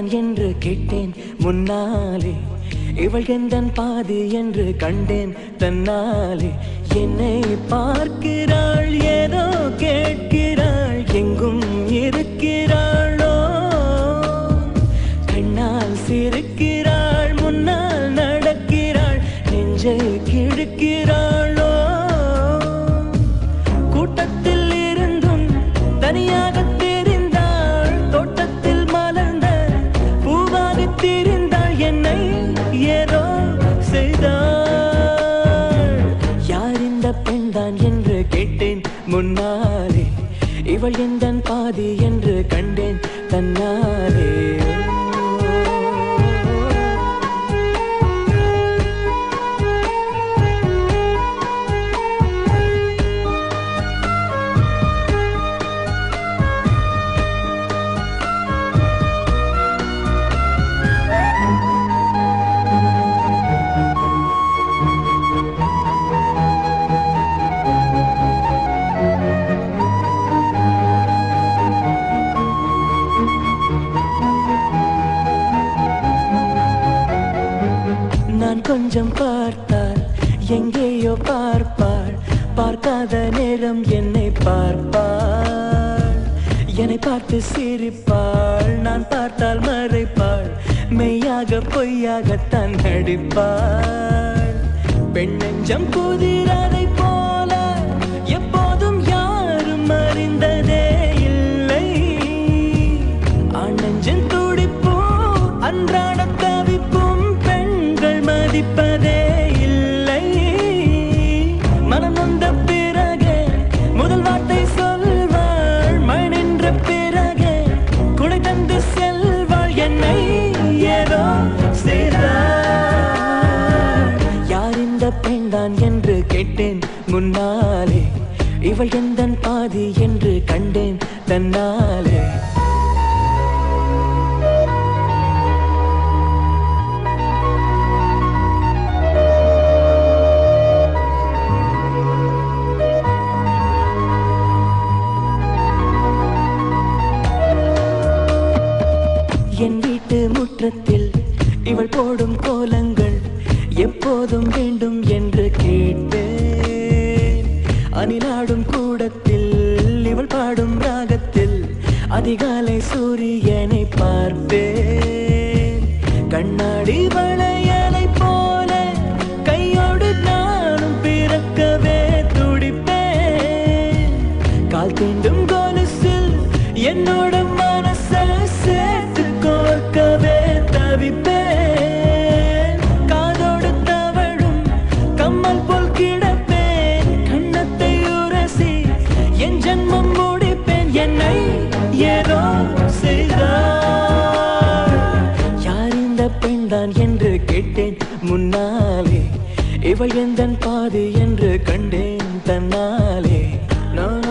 பெண்தான் என்று கேட்டேன் முன்னாலே, இவள் எந்தன் பாதி என்று கண்டேன் தன்னாலே. என்னை பார்க்கிறாள், ஏதோ கேட்கிறாள், எங்கும் இருக்கிறாளோ, கண்ணால் சிரிக்கிறாள், முன்னால் நடக்கிறாள், நெஞ்சை கிழக்கிறாளோ. கூட்டத்தில் இருந்தும் தனியாக தெரிந்தாள், தோட்டத்தில் மலர்ந்த பூவாக தெரிந்தாள், என்னை ஏதோ செய்தாள். யார் இந்த பெண்தான் என்று கேட்டேன் முன்னாலே, இவள் எந்தன் பாதி என்று கண்டேன் தன்னாலே. நான் கொஞ்சம் பார்த்தால் எங்கேயோ பார்ப்பாள், பார்க்காத நேரம் என்னை பார்ப்பாள், என்னை பார்த்து சிரிப்பாள், நான் பார்த்தால் மறைப்பாள், மெய்யாக பொய்யாகத்தான் நடிப்பாள். பெண் நெஞ்சம் புதிராதை போல எப்போதும் யாரும் அறிந்ததே இல்லை, ஆண் நெஞ்சம் துடிப்பும் அன்றாட தவிப்பும் பெண்கள் மதிப்பதே இல்லை. மனம் வந்த பிறகு முதல் வார்த்தை சொல்வாள், மழை நின்ற பிறகு குடை தந்து செல்வாள், என்னை ஏதோ செய்தாள். யார் இந்த பெண்தான் என்று கேட்டேன் முன்னாலே, இவள் எந்தன் பாதி என்று கண்டேன் தன்னாலே. என் வீட்டு முற்றத்தில் இவள் போடும் கோலங்கள் எப்போதும் வேண்டும் என்று கேட்பேன். அணிலாடும் கூடத்தில் இவள் பாடும் ராகத்தில் அதிகாலை சூரியனை பார்ப்பேன். கண்ணாடி வளையலை போல கையோடு நானும் பிறக்கவே துடிப்பேன். கால் தீண்டும் கொலுசில் என்னோட மனசை சேர்த்து கோர்க்கவே தவிப்பேன். காதோடு தவழும் கம்மல் போல் கிடப்பேன், கண்ணத்தை உரசி என் ஜன்மம் முடிப்பேன், என்னை ஏதோ செய்தாள். யார் இந்த பெண்தான் என்று கேட்டேன் முன்னாலே, இவள் எந்தன் பாதி என்று கண்டேன் தன்னாலே. நான்